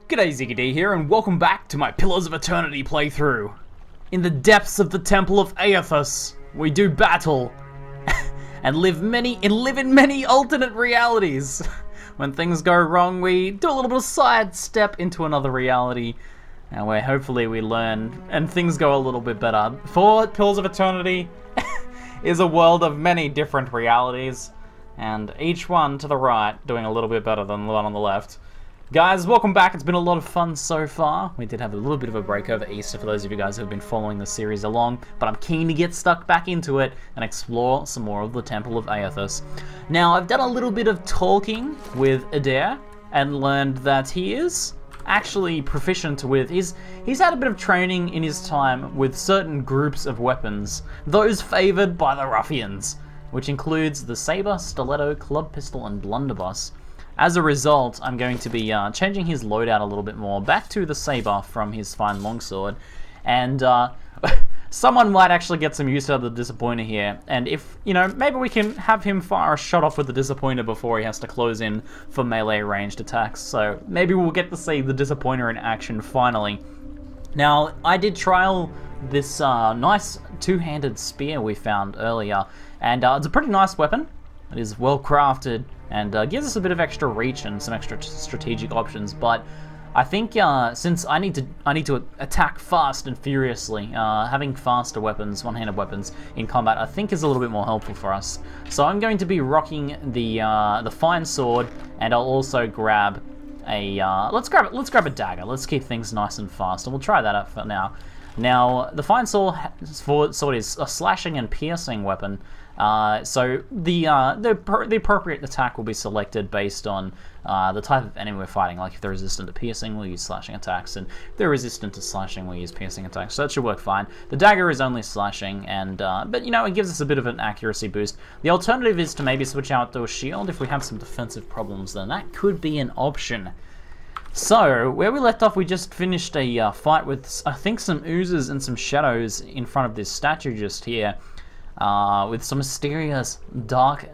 G'day, ZiggyD here, and welcome back to my Pillars of Eternity playthrough. In the depths of the Temple of Eothas, we do battle and live in many alternate realities. When things go wrong, we do a little bit of sidestep into another reality, and where hopefully we learn and things go a little bit better. For Pillars of Eternity is a world of many different realities, and each one to the right doing a little bit better than the one on the left. Guys, welcome back. It's been a lot of fun so far. We did have a little bit of a break over Easter for those of you guys who have been following the series along, but I'm keen to get stuck back into it and explore some more of the Temple of Eothas. Now, I've done a little bit of talking with Adair and learned that he is actually proficient with, he's had a bit of training in his time with certain groups of weapons, those favored by the ruffians, which includes the saber, stiletto, club pistol, and blunderbuss. As a result, I'm going to be changing his loadout a little bit more, back to the saber from his fine longsword, and someone might actually get some use out of the Disappointer here, and if, you know, maybe we can have him fire a shot off with the Disappointer before he has to close in for melee ranged attacks, so maybe we'll get to see the Disappointer in action finally. Now, I did trial this nice two-handed spear we found earlier, and it's a pretty nice weapon. It is well crafted and gives us a bit of extra reach and some extra strategic options. But I think since I need to attack fast and furiously, having faster weapons, one-handed weapons in combat, I think is a little bit more helpful for us. So I'm going to be rocking the fine sword, and I'll also grab a let's grab a dagger. Let's keep things nice and fast, and we'll try that out for now. Now, the fine sword is a slashing and piercing weapon, so the appropriate attack will be selected based on the type of enemy we're fighting. Like if they're resistant to piercing, we'll use slashing attacks, and if they're resistant to slashing, we'll use piercing attacks. So that should work fine. The dagger is only slashing, and but you know, it gives us a bit of an accuracy boost. The alternative is to maybe switch out to a shield if we have some defensive problems. Then that could be an option. So, where we left off, we just finished a fight with, I think, some oozes and some shadows in front of this statue just here, with some mysterious dark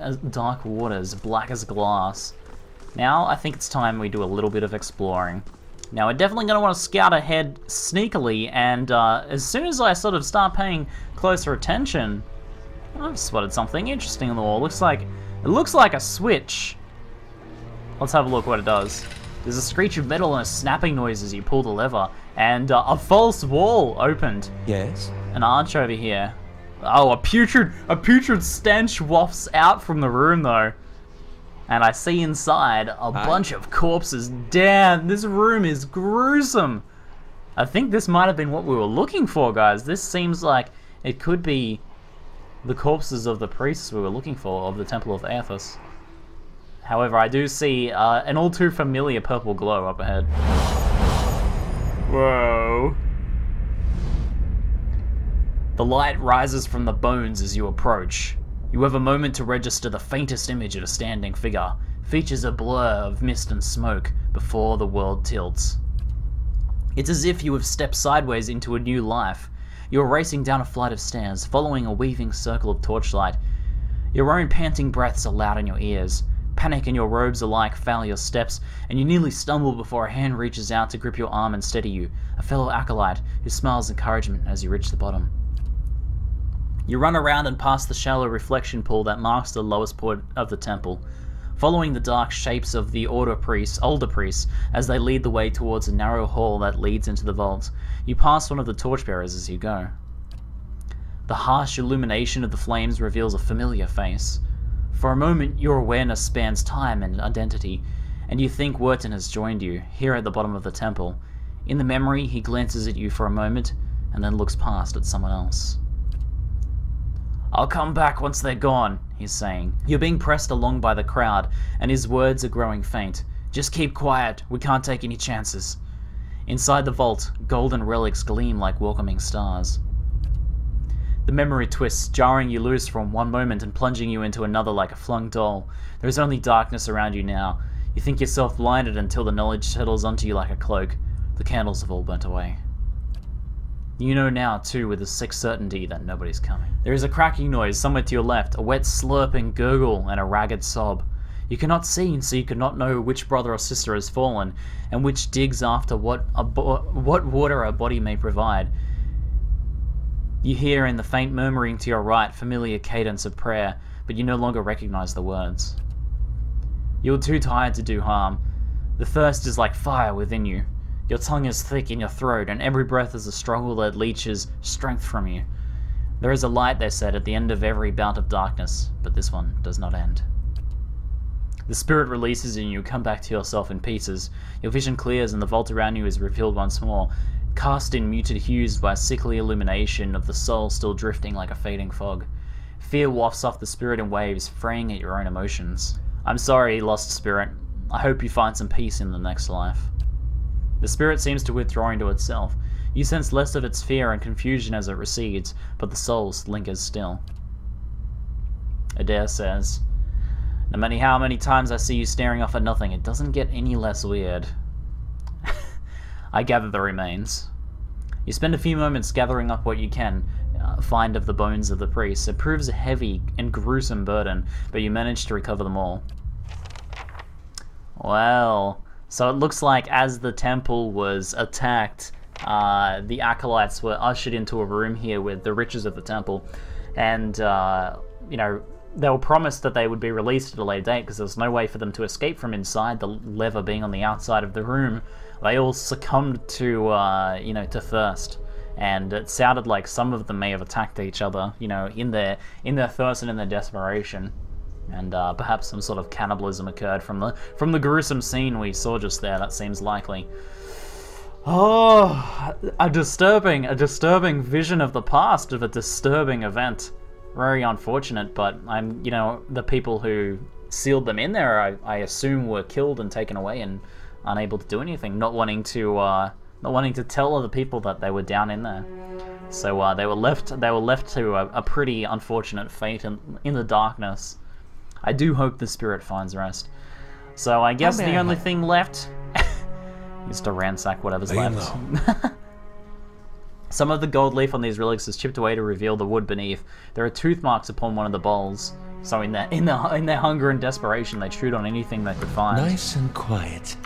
waters, black as glass. Now, I think it's time we do a little bit of exploring. Now, we're definitely going to want to scout ahead sneakily, and as soon as I sort of start paying closer attention, I've spotted something interesting on the wall. It looks like a switch. Let's have a look what it does. There's a screech of metal and a snapping noise as you pull the lever, and a false wall opened. Yes. An arch over here. Oh, a putrid stench wafts out from the room though, and I see inside a bunch of corpses. Damn, this room is gruesome. I think this might have been what we were looking for, guys. This seems like it could be the corpses of the priests we were looking for of the Temple of Eothas. However, I do see an all too familiar purple glow up ahead. Whoa. The light rises from the bones as you approach. You have a moment to register the faintest image of a standing figure. Features a blur of mist and smoke before the world tilts. It's as if you have stepped sideways into a new life. You're racing down a flight of stairs, following a weaving circle of torchlight. Your own panting breaths are loud in your ears. Panic and your robes alike foul your steps, and you nearly stumble before a hand reaches out to grip your arm and steady you, a fellow acolyte who smiles encouragement as you reach the bottom. You run around and past the shallow reflection pool that marks the lowest point of the temple, following the dark shapes of the older priests as they lead the way towards a narrow hall that leads into the vault. You pass one of the torchbearers as you go. The harsh illumination of the flames reveals a familiar face. For a moment, your awareness spans time and identity, and you think Wurton has joined you, here at the bottom of the temple. In the memory, he glances at you for a moment, and then looks past at someone else. "I'll come back once they're gone," he's saying. You're being pressed along by the crowd, and his words are growing faint. "Just keep quiet, we can't take any chances." Inside the vault, golden relics gleam like welcoming stars. The memory twists, jarring you loose from one moment and plunging you into another like a flung doll. There is only darkness around you now. You think yourself blinded until the knowledge settles onto you like a cloak. The candles have all burnt away. You know now, too, with a sick certainty that nobody's coming. There is a cracking noise somewhere to your left, a wet slurping gurgle and a ragged sob. You cannot see, so you cannot know which brother or sister has fallen, and which digs after what water a body may provide. You hear in the faint murmuring to your right familiar cadence of prayer, but you no longer recognize the words. You are too tired to do harm. The thirst is like fire within you. Your tongue is thick in your throat, and every breath is a struggle that leeches strength from you. There is a light, they said, at the end of every bout of darkness, but this one does not end. The spirit releases and you come back to yourself in pieces. Your vision clears and the vault around you is revealed once more, cast in muted hues by a sickly illumination of the soul still drifting like a fading fog. Fear wafts off the spirit in waves, fraying at your own emotions. I'm sorry, lost spirit. I hope you find some peace in the next life. The spirit seems to withdraw into itself. You sense less of its fear and confusion as it recedes, but the soul lingers still. Adair says, "No matter how many times I see you staring off at nothing, it doesn't get any less weird." I gather the remains. You spend a few moments gathering up what you can find of the bones of the priests. It proves a heavy and gruesome burden, but you manage to recover them all. Well, so it looks like as the temple was attacked, the acolytes were ushered into a room here with the riches of the temple, and you know, they were promised that they would be released at a later date because there was no way for them to escape from inside, the lever being on the outside of the room. They all succumbed to, you know, to thirst, and it sounded like some of them may have attacked each other, you know, in their thirst and in their desperation, and perhaps some sort of cannibalism occurred from the gruesome scene we saw just there. That seems likely. Oh, a disturbing vision of the past of a disturbing event. Very unfortunate, but you know, the people who sealed them in there, I assume, were killed and taken away and unable to do anything, not wanting to tell other people that they were down in there. So they were left to a pretty unfortunate fate in the darkness. I do hope the spirit finds rest. So I guess the only thing left is to ransack whatever's left. Some of the gold leaf on these relics is chipped away to reveal the wood beneath. There are tooth marks upon one of the bowls. So in their hunger and desperation, they chewed on anything they could find. Nice and quiet.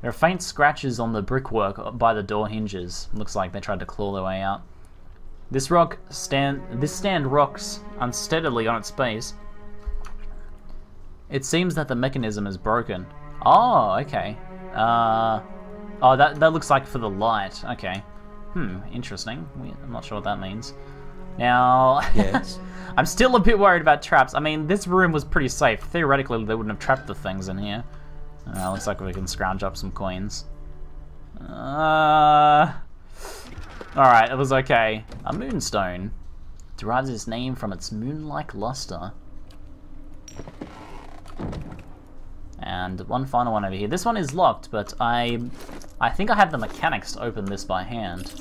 There are faint scratches on the brickwork by the door hinges. Looks like they tried to claw their way out. This stand rocks unsteadily on its base. It seems that the mechanism is broken. Oh, okay. Oh, that looks like for the light. Okay. Interesting. I'm not sure what that means. Now, yes. I'm still a bit worried about traps. I mean, this room was pretty safe. Theoretically, they wouldn't have trapped the things in here. Looks like we can scrounge up some coins. Alright, it was okay. A moonstone derives its name from its moon-like luster. And one final one over here. This one is locked, but I think I have the mechanics to open this by hand.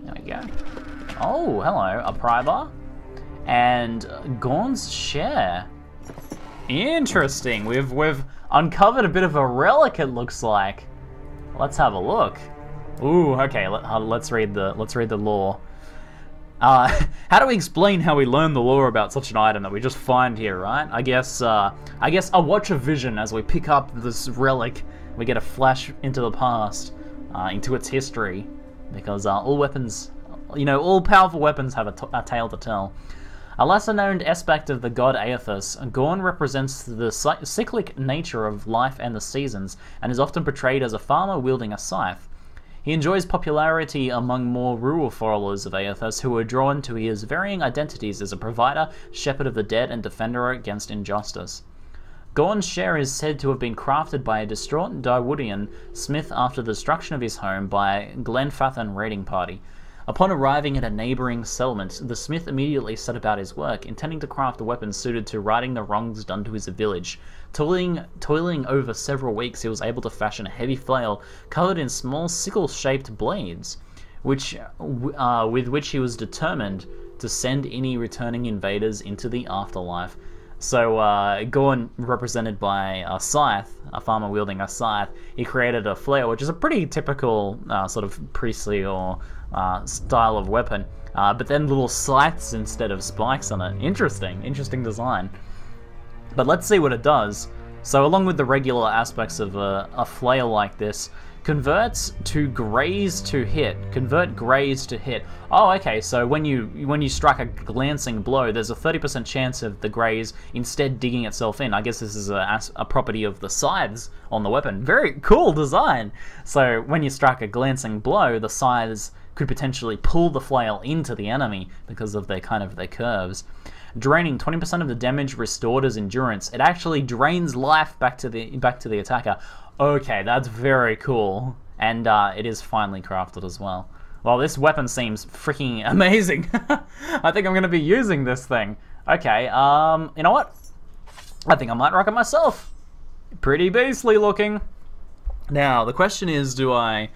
There we go. Oh, hello, a pry bar. And Gorn's share. Interesting. We've uncovered a bit of a relic, it looks like. Let's have a look. Ooh, okay, let's read the lore. How do we explain how we learn the lore about such an item that we just find here, right? I guess a watch of vision as we pick up this relic. We get a flash into the past, into its history, because all weapons, you know, all powerful weapons have a tale to tell. A lesser-known aspect of the god Eothas, Gorn represents the cyclic nature of life and the seasons, and is often portrayed as a farmer wielding a scythe. He enjoys popularity among more rural followers of Eothas, who are drawn to his varying identities as a provider, shepherd of the dead, and defender against injustice. Gorn's share is said to have been crafted by a distraught Dawoodian smith after the destruction of his home by a Glenfathan raiding party. Upon arriving at a neighbouring settlement, the smith immediately set about his work, intending to craft a weapon suited to righting the wrongs done to his village. Toiling over several weeks, he was able to fashion a heavy flail covered in small sickle-shaped blades, with which he was determined to send any returning invaders into the afterlife. So Gorn, represented by a scythe, a farmer wielding a scythe, he created a flail, which is a pretty typical sort of priestly or style of weapon, but then little scythes instead of spikes on it. Interesting design. But let's see what it does. So along with the regular aspects of a flail like this, converts to graze to hit. Convert graze to hit. Oh, okay, so when you strike a glancing blow, there's a 30% chance of the graze instead digging itself in. I guess this is a property of the scythes on the weapon. Very cool design! So when you strike a glancing blow, the scythes could potentially pull the flail into the enemy because of their curves. Draining 20% of the damage restored as endurance. It actually drains life back to the attacker. Okay, that's very cool. And it is finely crafted as well. Well, this weapon seems freaking amazing. I think I'm going to be using this thing. Okay, you know what? I think I might rock it myself. Pretty beastly looking. Now, the question is, do I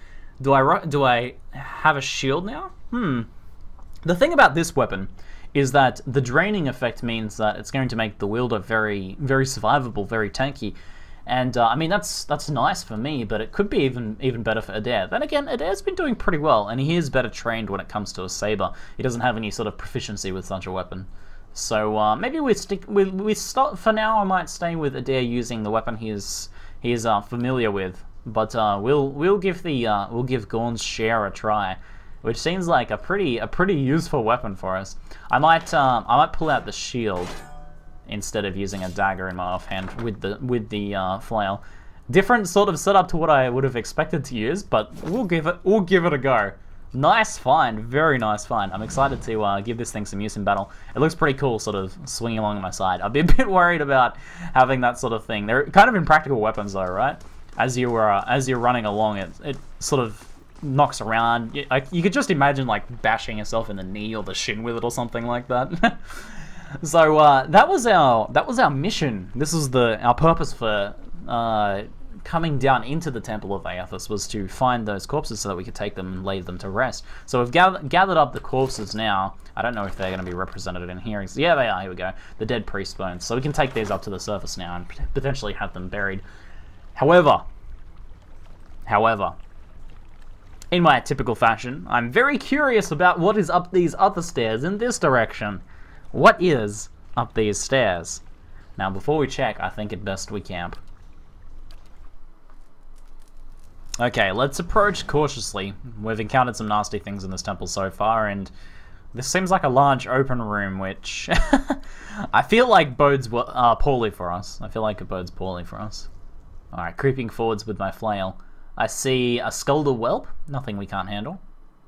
have a shield now? The thing about this weapon is that the draining effect means that it's going to make the wielder very, very survivable, very tanky. And I mean, that's nice for me, but it could be even better for Adair. Then again, Adair's been doing pretty well, and he is better trained when it comes to a saber. He doesn't have any sort of proficiency with such a weapon. So maybe we stop for now. I might stay with Adair using the weapon he is familiar with, but we'll give Gorn's share a try, which seems like a pretty useful weapon for us. I might pull out the shield instead of using a dagger in my offhand with the flail. Different sort of setup to what I would have expected to use, but we'll give it a go. Nice find, very nice find. I'm excited to give this thing some use in battle. It looks pretty cool, sort of swinging along my side. I'd be a bit worried about having that sort of thing. They're kind of impractical weapons, though, right? As you're running along, it sort of knocks around. You could just imagine like bashing yourself in the knee or the shin with it or something like that. So that was our mission. This was our purpose for coming down into the Temple of Eothas, was to find those corpses so that we could take them and lay them to rest. So we've gathered up the corpses now. I don't know if they're going to be represented in here. Yeah, they are. Here we go. The dead priest bones. So we can take these up to the surface now and potentially have them buried. However, in my typical fashion, I'm very curious about what is up these other stairs in this direction. What is up these stairs? Now, before we check, I think it best we camp. Okay, let's approach cautiously. We've encountered some nasty things in this temple so far, and this seems like a large open room, which I feel like bodes poorly for us. Alright, creeping forwards with my flail. I see a Skulder Whelp, nothing we can't handle,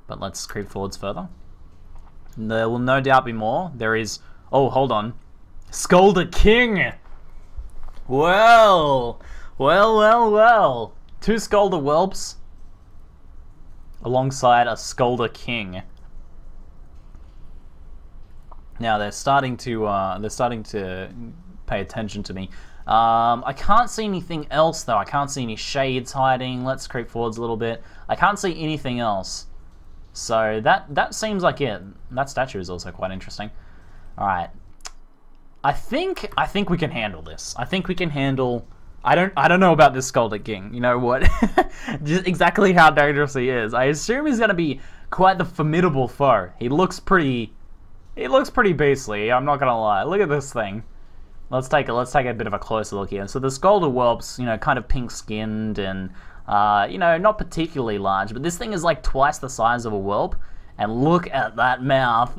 but let's creep forwards further. There will no doubt be more. There is... Oh, hold on. Skulder King! Well! 2 Skulder Whelps alongside a Skulder King. Now they're starting to pay attention to me. I can't see anything else though. I can't see any shades hiding. Let's creep forwards a little bit. I can't see anything else. So that seems like it. That statue is also quite interesting. All right. I think we can handle this. I think we can handle... I don't know about this Skulder King. You know what? Just exactly how dangerous he is. I assume he's gonna be quite the formidable foe. He looks pretty beastly. I'm not gonna lie. Look at this thing. Let's take a bit of a closer look here. So the Skulder Whelps, you know, kind of pink-skinned and you know, not particularly large, but this thing is like twice the size of a whelp. And look at that mouth.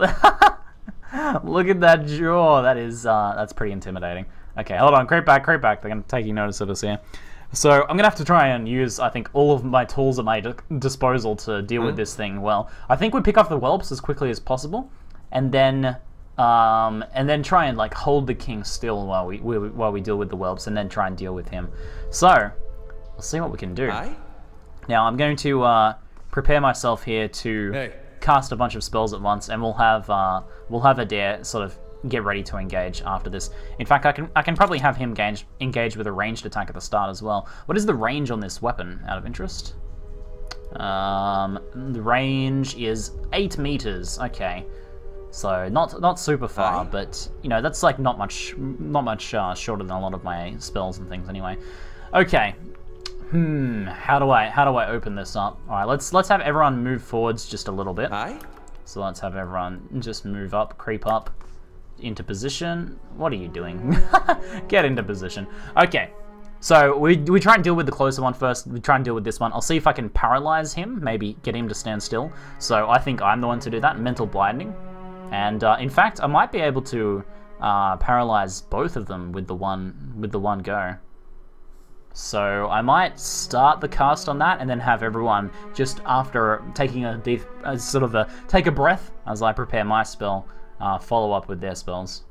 Look at that jaw. That's pretty intimidating. Okay, hold on, creep back. They're going to take notice of us here. So I'm going to have to try and use, I think, all of my tools at my disposal to deal with this thing well. I think we pick off the whelps as quickly as possible, and then try and like hold the king still while we deal with the whelps, and then try and deal with him. So let's see what we can do. Now I'm going to prepare myself here to cast a bunch of spells at once, and we'll have Adair sort of get ready to engage after this. In fact, I can probably have him engage with a ranged attack at the start as well. What is the range on this weapon, out of interest? The range is 8 meters. Okay, so not super far, but you know, that's like not much shorter than a lot of my spells and things anyway. Okay. How do I open this up? All right, let's have everyone move forwards just a little bit. So let's have everyone just move up, creep up. into position. What are you doing? Get into position. Okay. So we try and deal with the closer one first. We try and deal with this one. I'll see if I can paralyze him. Maybe get him to stand still. So I think I'm the one to do that. Mental blinding. And in fact, I might be able to paralyze both of them with the one go. So I might start the cast on that and then have everyone just after taking a deep, take a breath as I prepare my spell, follow up with their spells.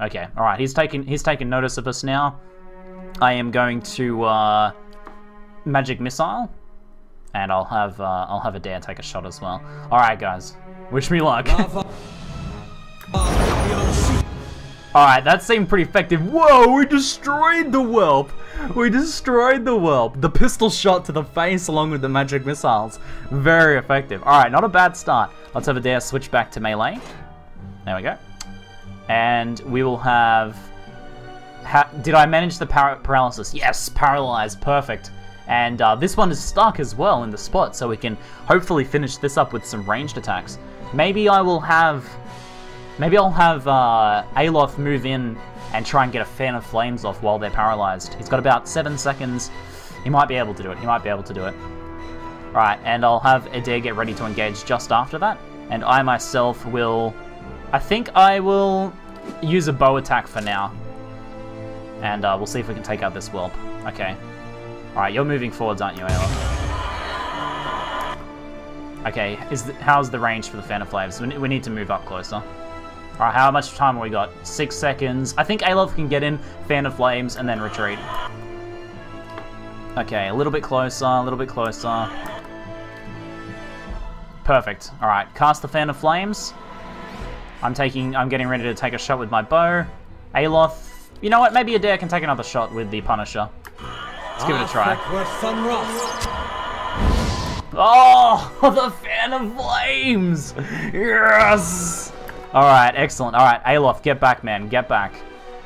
Okay, all right. He's taken notice of us now. I am going to magic missile, and I'll have Adair take a shot as well. All right, guys. Wish me luck. All right, that seemed pretty effective. Whoa, we destroyed the whelp. We destroyed the whelp. The pistol shot to the face along with the magic missiles. Very effective. All right, not a bad start. Let's have Adair switch back to melee. There we go. And we will have... did I manage the paralysis? Yes, paralyzed. Perfect. And this one is stuck as well in the spot, so we can hopefully finish this up with some ranged attacks. Maybe I'll have Eothas move in and try and get a fan of flames off while they're paralyzed. He's got about 7 seconds. He might be able to do it. Right, and I'll have Adair get ready to engage just after that. And I myself will... I think I will use a bow attack for now. And we'll see if we can take out this whelp. Okay. Alright, you're moving forwards, aren't you, Eothas? Okay, how's the range for the fan of flames? We need to move up closer. Alright, how much time have we got? 6 seconds. I think Eothas can get in, fan of flames, and then retreat. Okay, a little bit closer, Perfect. Alright, cast the fan of flames. I'm getting ready to take a shot with my bow. Eothas, you know what? Maybe Adair can take another shot with the Punisher. Let's give it a try. Oh, the fan of flames! Yes! Alright, excellent. Alright, Eothas, get back, man. Get back.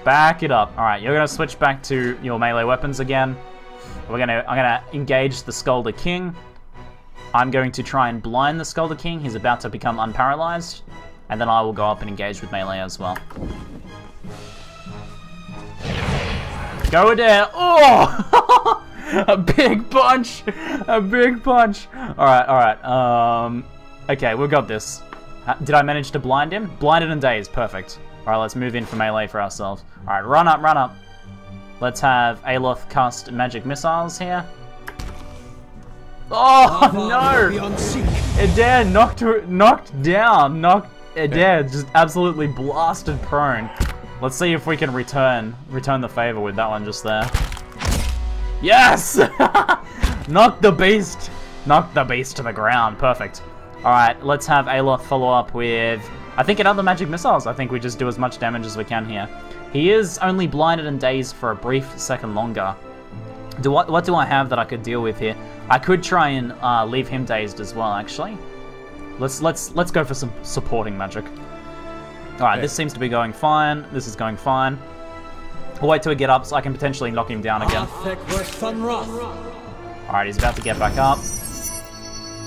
Back it up. Alright, you're gonna switch back to your melee weapons again. I'm gonna engage the Skulder King. I'm going to try and blind the Skulder King. He's about to become unparalyzed. And then I will go up and engage with melee as well. Go Adair! Oh! A big punch! A big punch! Alright. Okay, we've got this. Did I manage to blind him? Blinded and dazed. Perfect. Alright, let's move in for melee for ourselves. Alright, run up. Let's have Eothas cast magic missiles here. Oh, no! Adair knocked down. Adair just absolutely blasted prone. Let's see if we can return the favor with that one just there. Yes! Knock the beast to the ground. Perfect. Alright, let's have Eothas follow up with, I think, another magic missiles. I think we just do as much damage as we can here. He is only blinded and dazed for a brief second longer. What do I have that I could deal with here? I could try and leave him dazed as well, actually. Let's go for some supporting magic. Alright, this seems to be going fine. This is going fine. I'll wait till we get up so I can potentially knock him down again. Alright, he's about to get back up.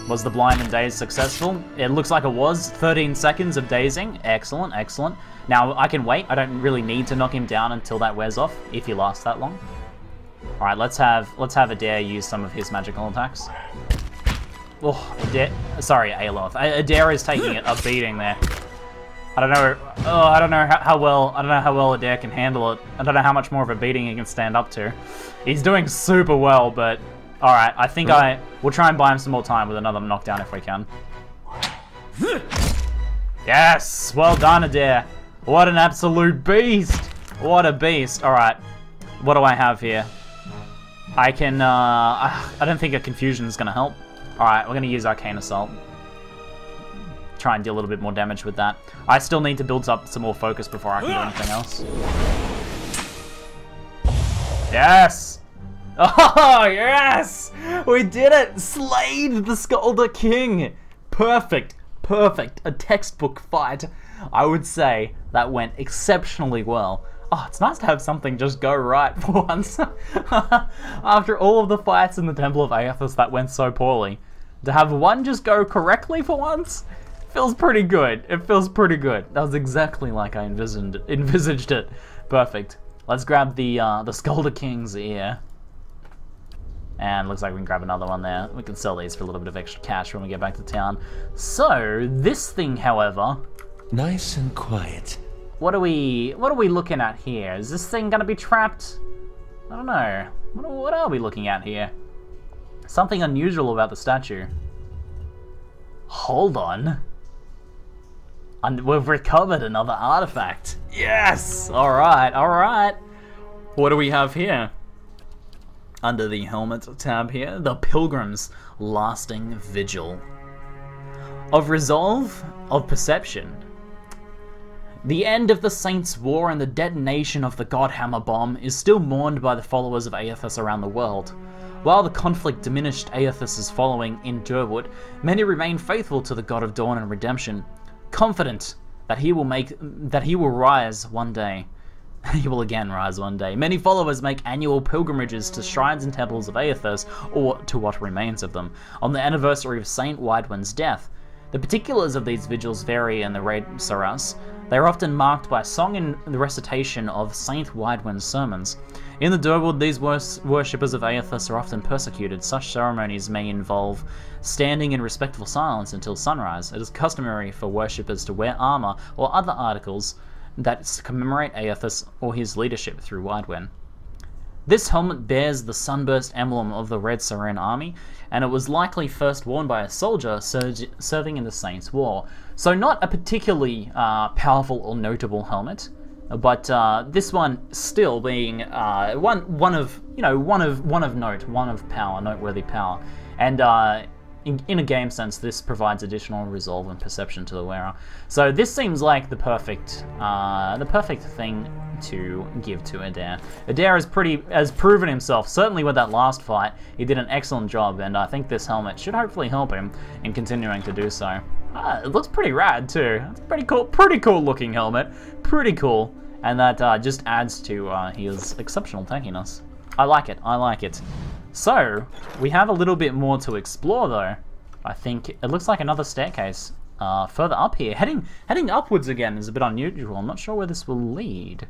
Was the blind and daze successful? It looks like it was. 13 seconds of dazing. Excellent, excellent. Now, I can wait. I don't really need to knock him down until that wears off, if he lasts that long. Alright, let's have Adair use some of his magical attacks. Oh, Eothas. Adair is taking a beating there. I don't know how well Adair can handle it. I don't know how much more of a beating he can stand up to. He's doing super well, but alright, I think we'll try and buy him some more time with another knockdown if we can. Yes! Well done, Adair. What an absolute beast! What a beast. Alright, what do I have here? I don't think a confusion is going to help. Alright, we're going to use Arcane Assault. Try and deal a little bit more damage with that. I still need to build up some more focus before I can do anything else. Yes! Oh, yes! We did it! Slayed the Skulder King! Perfect. Perfect. A textbook fight. I would say that went exceptionally well. Oh, it's nice to have something just go right for once. After all of the fights in the Temple of Eothas that went so poorly. To have one just go correctly for once? Feels pretty good. It feels pretty good. That was exactly like I envisaged it. Perfect. Let's grab the Skulder King's ear. And looks like we can grab another one there. We can sell these for a little bit of extra cash when we get back to town. So, this thing, however... Nice and quiet. What are we looking at here? Is this thing gonna be trapped? I don't know. What are we looking at here? Something unusual about the statue. Hold on. And we've recovered another artifact. Yes! Alright, alright. What do we have here? Under the helmet tab here, the Pilgrim's Lasting Vigil. Of resolve, of perception. The end of the Saints' War and the detonation of the Godhammer bomb is still mourned by the followers of Eothas around the world. While the conflict diminished Eothas' following in Durwood, many remain faithful to the God of Dawn and Redemption, confident that he will rise one day. He will again rise one day. Many followers make annual pilgrimages to shrines and temples of Eothas, or to what remains of them, on the anniversary of Saint Widewind's death. The particulars of these vigils vary in the Raid Saras. They are often marked by song and the recitation of Saint Widewind's sermons. In the Durwood, these worshippers of Eothas are often persecuted. Such ceremonies may involve standing in respectful silence until sunrise. It is customary for worshippers to wear armor or other articles that commemorate Eothas or his leadership through Widewind. This helmet bears the sunburst emblem of the Red Saran army, and it was likely first worn by a soldier serving in the Saints' War. So not a particularly powerful or notable helmet, but this one still being one of note, one of power, noteworthy power, and in a game sense, this provides additional resolve and perception to the wearer. So this seems like the perfect thing to give to Adair. Adair has proven himself, certainly with that last fight. He did an excellent job, and I think this helmet should hopefully help him in continuing to do so. It looks pretty rad too. It's pretty cool looking helmet. Pretty cool, and that just adds to his exceptional tankiness. I like it. I like it. So, we have a little bit more to explore though. I think it looks like another staircase further up here. Heading upwards again is a bit unusual. I'm not sure where this will lead.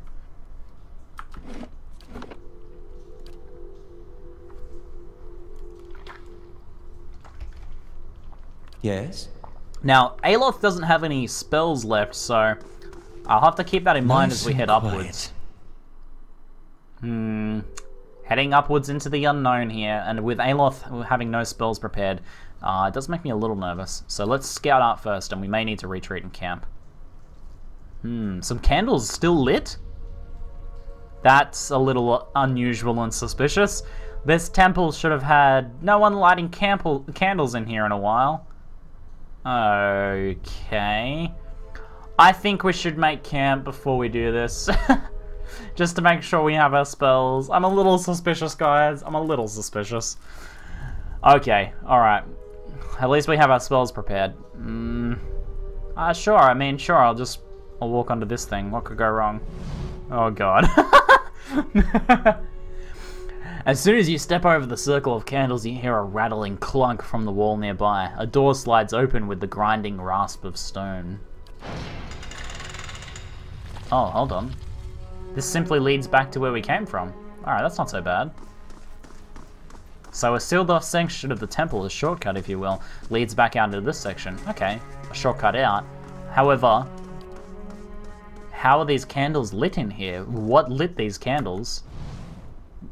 Yes? Now, Eothas doesn't have any spells left, so I'll have to keep that in mind as we head upwards. Heading upwards into the unknown here, and with Eothas having no spells prepared, it does make me a little nervous. So let's scout out first, and we may need to retreat and camp. Some candles still lit? That's a little unusual and suspicious. This temple should have had no one lighting candles in here in a while. Okay. I think we should make camp before we do this. Just to make sure we have our spells. I'm a little suspicious, guys. I'm a little suspicious. Okay, alright. At least we have our spells prepared. Sure, I mean, sure, I'll walk onto this thing. What could go wrong? Oh god. As soon as you step over the circle of candles, you hear a rattling clunk from the wall nearby. A door slides open with the grinding rasp of stone. Oh, hold on. This simply leads back to where we came from. Alright, that's not so bad. So a sealed off section of the temple, a shortcut if you will, leads back out into this section. Okay, a shortcut out. However, how are these candles lit in here? What lit these candles?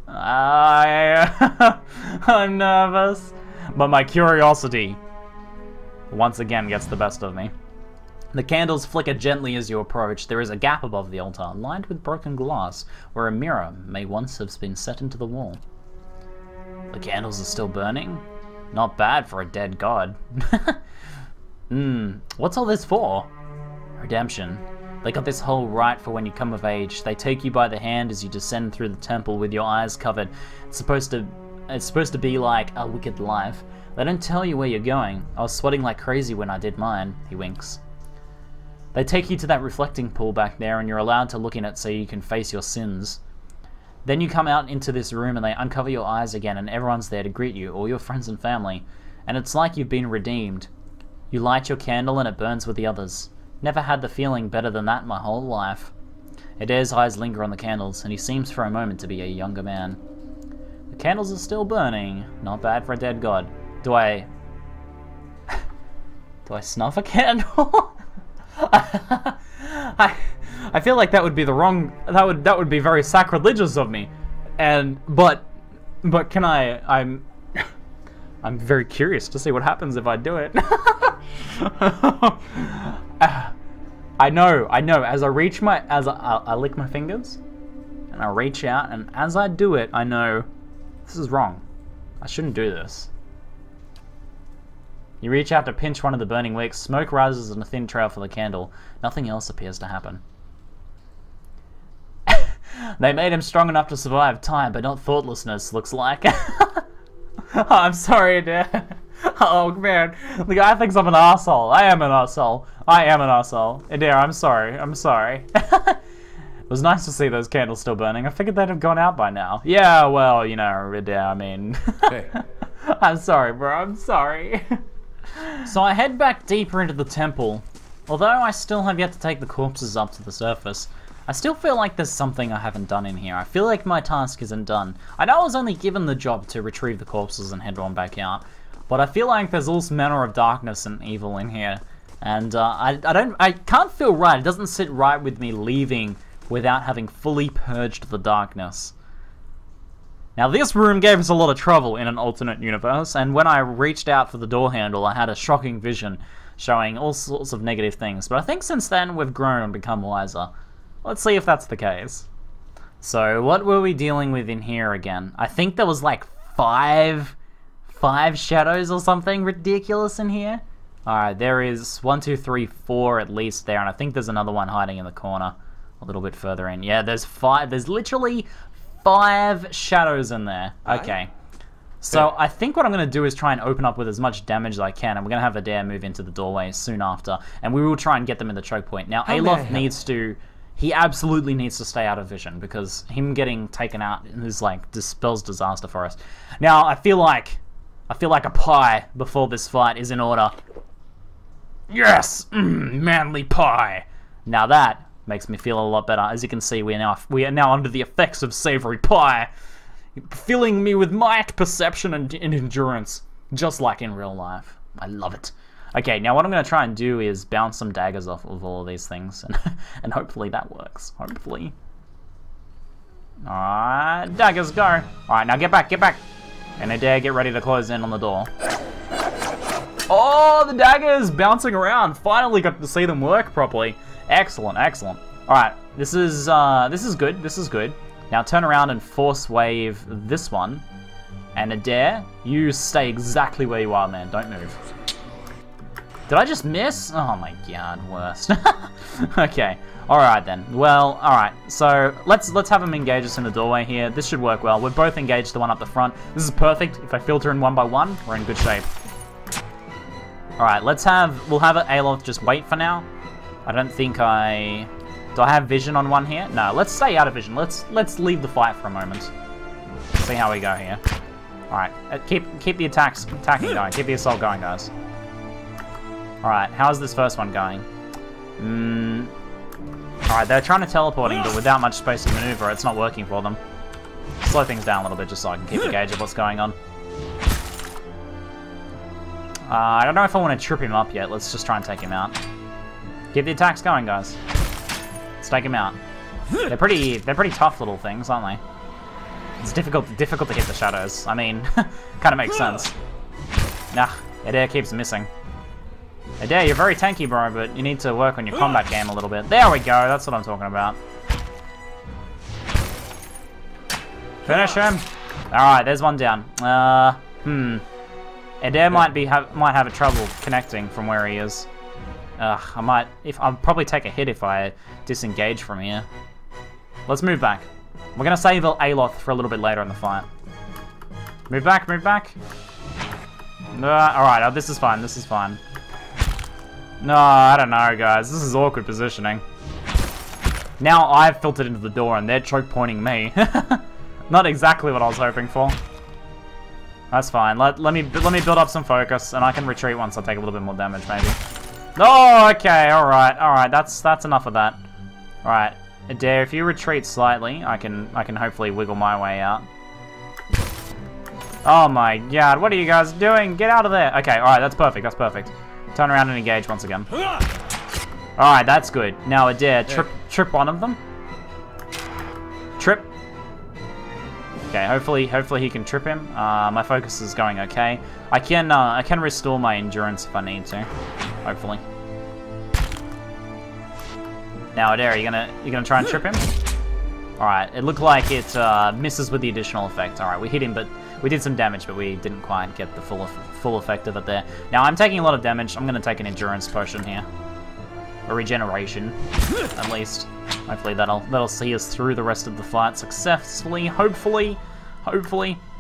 I'm nervous. But my curiosity once again gets the best of me. The candles flicker gently as you approach. There is a gap above the altar, lined with broken glass, where a mirror may once have been set into the wall. The candles are still burning? Not bad for a dead god. What's all this for? Redemption. They got this whole rite for when you come of age. They take you by the hand as you descend through the temple with your eyes covered. It's supposed to be like a wicked life. They don't tell you where you're going. I was sweating like crazy when I did mine. He winks. They take you to that reflecting pool back there and you're allowed to look in it so you can face your sins. Then you come out into this room and they uncover your eyes again and everyone's there to greet you, all your friends and family. And it's like you've been redeemed. You light your candle and it burns with the others. Never had the feeling better than that my whole life. Adair's eyes linger on the candles, and he seems for a moment to be a younger man. The candles are still burning. Not bad for a dead god. Do I snuff a candle? I feel like that would be the wrong. That would be very sacrilegious of me. But can I'm very curious to see what happens if I do it. I know. As I lick my fingers, and I reach out, and as I do it, I know this is wrong. I shouldn't do this. You reach out to pinch one of the burning wicks. Smoke rises in a thin trail for the candle. Nothing else appears to happen. They made him strong enough to survive time, but not thoughtlessness, looks like. Oh, I'm sorry, Dad. Oh, man. The guy thinks I'm an asshole. I am an asshole. Adair, I'm sorry. It was nice to see those candles still burning. I figured they'd have gone out by now. Yeah, well, you know, Adair, I mean... Hey. I'm sorry, bro. I'm sorry. So I head back deeper into the temple. Although I still have yet to take the corpses up to the surface, I still feel like there's something I haven't done in here. I feel like my task isn't done. I know I was only given the job to retrieve the corpses and head on back out, but I feel like there's all manner of darkness and evil in here. And I can't feel right. It doesn't sit right with me leaving without having fully purged the darkness. Now this room gave us a lot of trouble in an alternate universe, and when I reached out for the door handle, I had a shocking vision showing all sorts of negative things. But I think since then we've grown and become wiser. Let's see if that's the case. So what were we dealing with in here again? I think there was like five shadows or something ridiculous in here. Alright, there is 1, 2, 3, 4 at least there, and I think there's another one hiding in the corner a little bit further in. Yeah, there's 5. There's literally 5 shadows in there. Okay. So I think what I'm going to do is try and open up with as much damage as I can, and we're going to have Adair move into the doorway soon after, and we will try and get them in the choke point. Now, Eothas needs to... He absolutely needs to stay out of vision, because him getting taken out is like spells disaster for us. Now, I feel like a pie before this fight is in order. Yes! Manly pie! Now that makes me feel a lot better. As you can see, we are now under the effects of savory pie, filling me with might, perception, and endurance, just like in real life. I love it. Okay, now what I'm going to try and do is bounce some daggers off of all of these things, and hopefully that works. Hopefully. Alright, daggers, go! Alright, now get back! And Adair, get ready to close in on the door. Oh, the daggers bouncing around! Finally got to see them work properly. Excellent. Alright, this is good. Now turn around and force wave this one. And Adair, you stay exactly where you are, man. Don't move. Did I just miss? Oh my god, worst. Okay, alright then. Well, alright, so let's have them engage us in the doorway here. This should work well. We're both engaged the one up the front. This is perfect. If I filter in one by one, we're in good shape. Alright, we'll have Eothas just wait for now. I don't think do I have vision on one here? No, let's stay out of vision. Let's leave the fight for a moment. See how we go here. Alright, keep the attacking going. Keep the assault going, guys. Alright, how's this first one going? Alright, they're trying to teleporting, but without much space to maneuver, it's not working for them. Slow things down a little bit just so I can keep a gauge of what's going on. I don't know if I want to trip him up yet. Let's just try and take him out. Keep the attacks going, guys. Let's take him out. They're pretty tough little things, aren't they? It's difficult to hit the shadows. I mean, kind of makes sense. Nah, Adair keeps missing. Adair, you're very tanky, bro, but you need to work on your combat game a little bit. There we go, that's what I'm talking about. Finish him! Alright, there's one down. Adair might have a trouble connecting from where he is. I'll probably take a hit if I disengage from here. Let's move back. We're gonna save Eothas for a little bit later in the fight. Move back. Alright, this is fine. No, I don't know, guys. This is awkward positioning. Now I've filtered into the door and they're choke pointing me. Not exactly what I was hoping for. That's fine. Let me build up some focus, and I can retreat once I take a little bit more damage, maybe. Oh, okay, alright. That's enough of that. Alright. Adair, if you retreat slightly, I can hopefully wiggle my way out. Oh my god, what are you guys doing? Get out of there! Okay, alright, that's perfect. Turn around and engage once again. Alright, that's good. Now Adair, trip one of them. Trip. Okay, hopefully he can trip him. My focus is going okay. I can restore my endurance if I need to. Hopefully. Now, Adair, you gonna try and trip him? Alright, it looked like it misses with the additional effect. Alright, we hit him, but we did some damage, but we didn't quite get the full effect of it there. Now, I'm taking a lot of damage. I'm gonna take an endurance potion here. A regeneration, at least. Hopefully that'll see us through the rest of the fight successfully. Hopefully.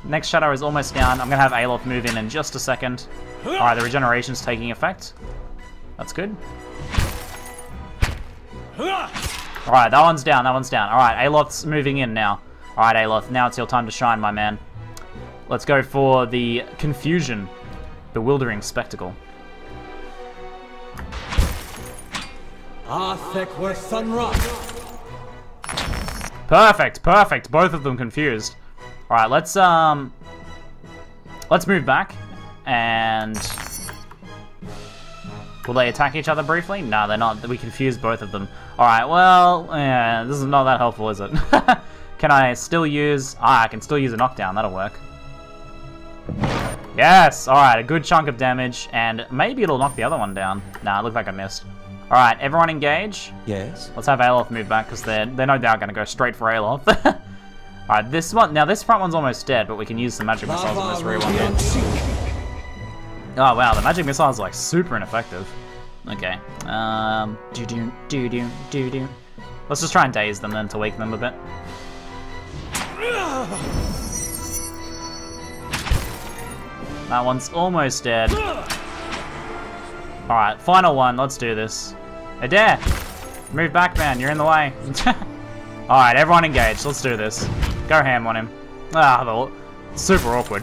Next shadow is almost down. I'm gonna have Eothas move in just a second. Alright, the regeneration's taking effect. That's good. Alright, that one's down. Alright, Eothas moving in now. Alright, Eothas, now it's your time to shine, my man. Let's go for the Confusion. Bewildering Spectacle. Perfect. Both of them confused. Alright, let's move back. And will they attack each other briefly? No, they're not. We confused both of them. Alright, well, yeah, this is not that helpful, is it? Can I still use... I can still use a knockdown. That'll work. Yes! Alright, a good chunk of damage. And maybe it'll knock the other one down. Nah, it looked like I missed. Alright, everyone engage. Yes. Let's have Eothas move back, because they're no doubt going to go straight for Eothas. Alright, this one... Now, this front one's almost dead, but we can use some magic missiles on this rear one. Oh, wow, the magic missile is, like, super ineffective. Okay. Do-do. Let's just try and daze them, then, to weaken them a bit. That one's almost dead. Alright, final one. Let's do this. Adair! Move back, man. You're in the way. Alright, everyone engaged. Let's do this. Go ham on him. Ah, super awkward.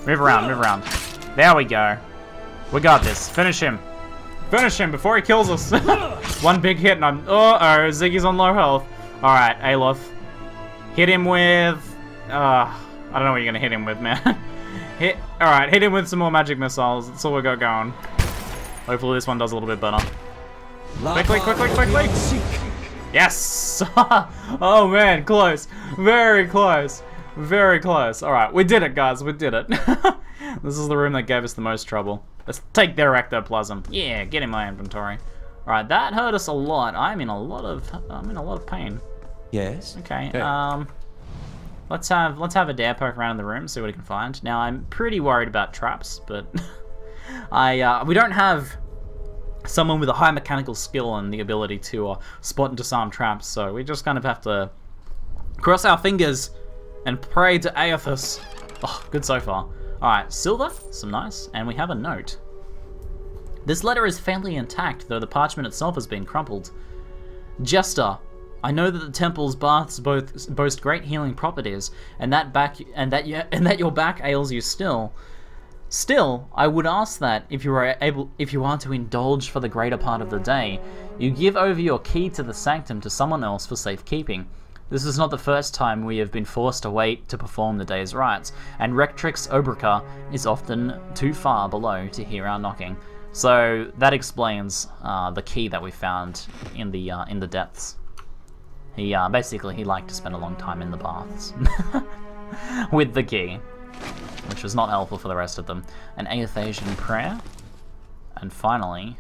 Move around. There we go. We got this. Finish him. Finish him before he kills us. One big hit and I'm... Uh-oh, Ziggy's on low health. Alright, Eothas. Hit him with... I don't know what you're gonna hit him with, man. Alright, hit him with some more magic missiles. That's all we got going. Hopefully this one does a little bit better. Quickly! Yes! Oh man, close. Very close. Alright, we did it, guys. We did it. This is the room that gave us the most trouble. Let's take their ectoplasm. Yeah, get in my inventory. Alright, that hurt us a lot. I'm in a lot of pain. Yes. Okay, let's have Adair poke around in the room, see what he can find. Now I'm pretty worried about traps, but we don't have someone with a high mechanical skill and the ability to spot and disarm traps, so we just kind of have to cross our fingers and pray to Eothas. Oh, good so far. Alright, silver, some nice, and we have a note. This letter is fairly intact, though the parchment itself has been crumpled. Jester, I know that the temple's baths boast great healing properties, and that your back ails you still. Still, I would ask that if you are to indulge for the greater part of the day, you give over your key to the sanctum to someone else for safekeeping. This is not the first time we have been forced to wait to perform the day's rites, and Rectrix Obrica is often too far below to hear our knocking. So that explains the key that we found in the depths. He basically he liked to spend a long time in the baths with the key, which was not helpful for the rest of them. An Eothasian prayer, and finally,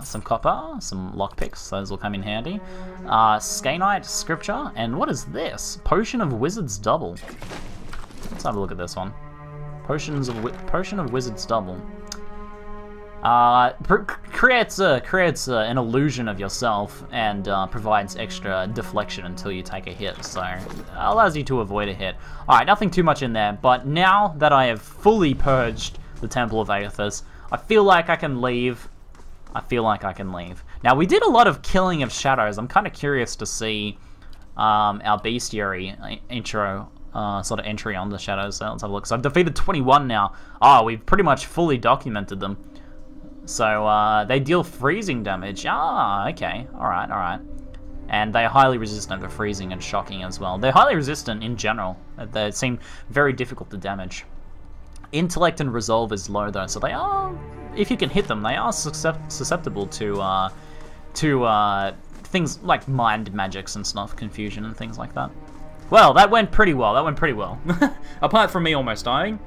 some copper, some lockpicks. Those will come in handy. Skanite scripture, and what is this? Potion of Wizard's Double. Let's have a look at this one. Potion of Wizard's Double. Creates an illusion of yourself and provides extra deflection until you take a hit, so allows you to avoid a hit. Alright, nothing too much in there, but now that I have fully purged the Temple of Eothas, I feel like I can leave. Now, we did a lot of killing of shadows. I'm kind of curious to see our bestiary intro sort of entry on the shadows. So let's have a look. So I've defeated 21 now. Oh, we've pretty much fully documented them. So they deal freezing damage. Ah, okay. Alright, alright. And they are highly resistant to freezing and shocking as well. They're highly resistant in general. They seem very difficult to damage. Intellect and resolve is low though, so they are, if you can hit them, they are susceptible to things like mind magics and stuff, confusion and things like that. Well, that went pretty well. That went pretty well. Apart from me almost dying,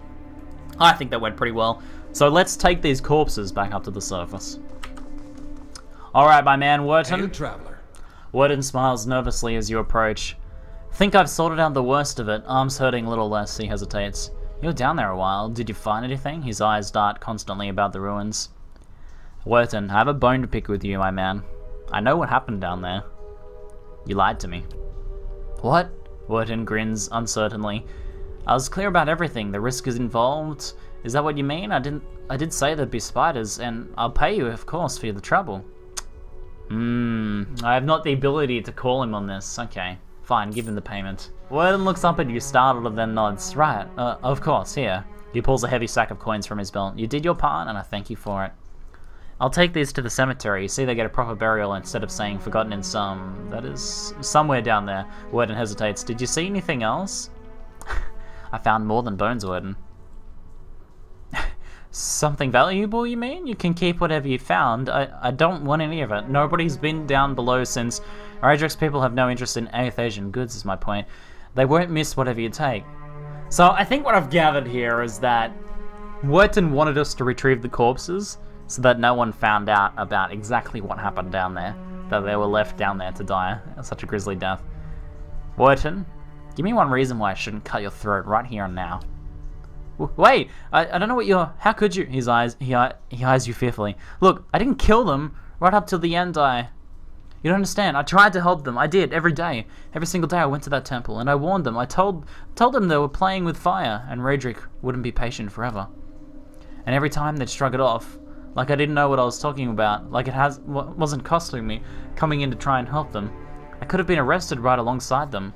I think that went pretty well. So let's take these corpses back up to the surface. Alright, my man, Wharton. Hey, traveler. Wharton smiles nervously as you approach. Think I've sorted out the worst of it. Arms hurting a little less, he hesitates. You were down there a while. Did you find anything? His eyes dart constantly about the ruins. Wharton, I have a bone to pick with you, my man. I know what happened down there. You lied to me. What? Wharton grins uncertainly. I was clear about everything. The risk is involved. Is that what you mean? I did say there'd be spiders, and I'll pay you, of course, for the trouble. I have not the ability to call him on this. Okay, fine, give him the payment. Wharton looks up at you, startled, and then nods. Right, of course, here. He pulls a heavy sack of coins from his belt. You did your part, and I thank you for it. I'll take these to the cemetery. You see, they get a proper burial instead of saying forgotten in some. That is somewhere down there. Wharton hesitates. Did you see anything else? I found more than bones, Wharton. Something valuable, you mean? You can keep whatever you found. I don't want any of it. Nobody's been down below since. Raedric's people have no interest in Eothasian goods, is my point. They won't miss whatever you take. So I think what I've gathered here is that Wharton wanted us to retrieve the corpses so that no one found out about exactly what happened down there. That they were left down there to die. Such a grisly death. Wharton, give me one reason why I shouldn't cut your throat right here and now. Wait, I don't know what you're... How could you? He eyes you fearfully. Look, I didn't kill them. Right up till the end, You don't understand. I tried to help them. I did, every day. Every single day I went to that temple, and I warned them. I told them they were playing with fire, and Raedric wouldn't be patient forever. And every time they'd shrug it off, like I didn't know what I was talking about, like it wasn't costing me coming in to try and help them. I could have been arrested right alongside them.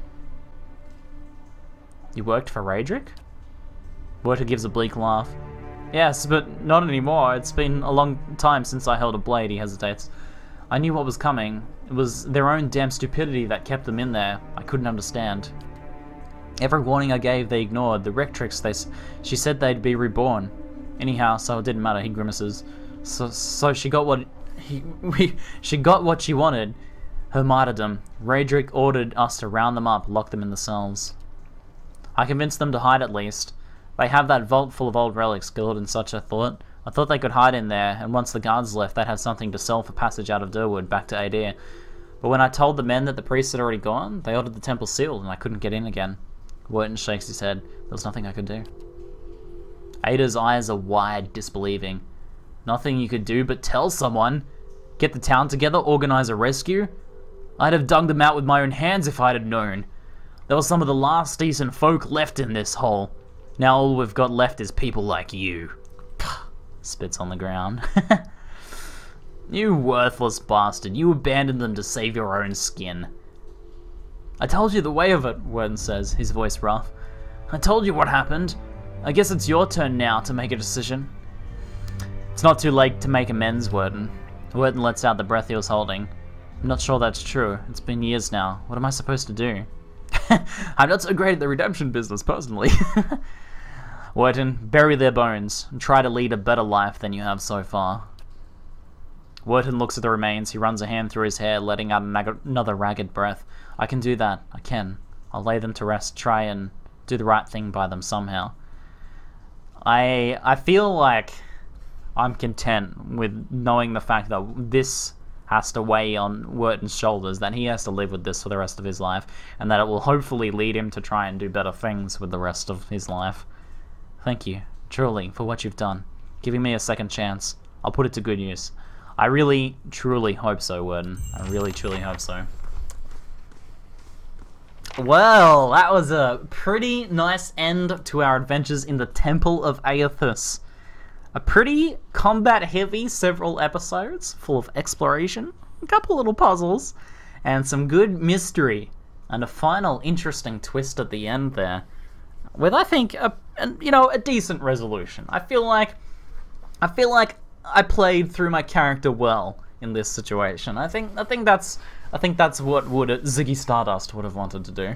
You worked for Raedric? Wharton gives a bleak laugh. Yes, but not anymore. It's been a long time since I held a blade, he hesitates. I knew what was coming. It was their own damn stupidity that kept them in there. I couldn't understand. Every warning I gave, they ignored. The Rectrix, she said they'd be reborn. Anyhow, so it didn't matter, he grimaces. So she got what she got what she wanted. Her martyrdom. Raedric ordered us to round them up, lock them in the cells. I convinced them to hide at least. They have that vault full of old relics, Gildan, such I thought. I thought they could hide in there, and once the guards left, they'd have something to sell for passage out of Durwood back to Adir. But when I told the men that the priests had already gone, they ordered the temple sealed, and I couldn't get in again. Wharton shakes his head. There was nothing I could do. Ada's eyes are wide, disbelieving. Nothing you could do but tell someone? Get the town together, organize a rescue? I'd have dug them out with my own hands if I'd have known. There were some of the last decent folk left in this hole. Now all we've got left is people like you. Spits on the ground. You worthless bastard. You abandoned them to save your own skin. I told you the way of it, Wharton says, his voice rough. I told you what happened. I guess it's your turn now to make a decision. It's not too late to make amends, Wharton. Wharton lets out the breath he was holding. I'm not sure that's true. It's been years now. What am I supposed to do? I'm not so great at the redemption business, personally. Wharton, bury their bones, and try to lead a better life than you have so far. Wharton looks at the remains. He runs a hand through his hair, letting out another ragged breath. I can do that. I can. I'll lay them to rest, try and do the right thing by them somehow. I feel like I'm content with knowing the fact that this has to weigh on Wharton's shoulders, that he has to live with this for the rest of his life, and that it will hopefully lead him to try and do better things with the rest of his life. Thank you, truly, for what you've done. Giving me a second chance. I'll put it to good use. I really, truly hope so, Wharton. I really, truly hope so. Well, that was a pretty nice end to our adventures in the Temple of Eothas. A pretty combat-heavy several episodes, full of exploration, a couple little puzzles, and some good mystery, and a final interesting twist at the end there. with I think a decent resolution. I feel like I played through my character well in this situation. I think that's what Ziggy Stardust would have wanted to do.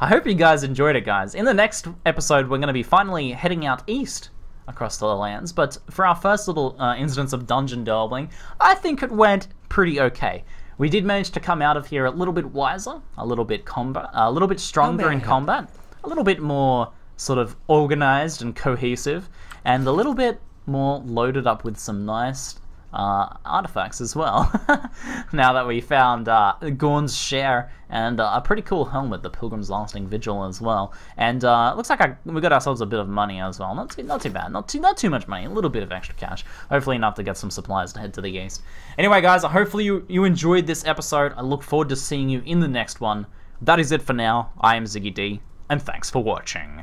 I hope you guys enjoyed it, guys. In the next episode, we're going to be finally heading out east across the lands, but for our first little instance of dungeon delving, I think it went pretty okay. We did manage to come out of here a little bit wiser, a little bit stronger in combat, a little bit more sort of organized and cohesive, and a little bit more loaded up with some nice artifacts as well. Now that we found Gorn's share and a pretty cool helmet, the Pilgrim's Lasting Vigil as well, and looks like we got ourselves a bit of money as well. Not too bad, not too much money, a little bit of extra cash. Hopefully enough to get some supplies to head to the east. Anyway, guys, hopefully you enjoyed this episode. I look forward to seeing you in the next one. That is it for now. I am ZiggyD, and thanks for watching.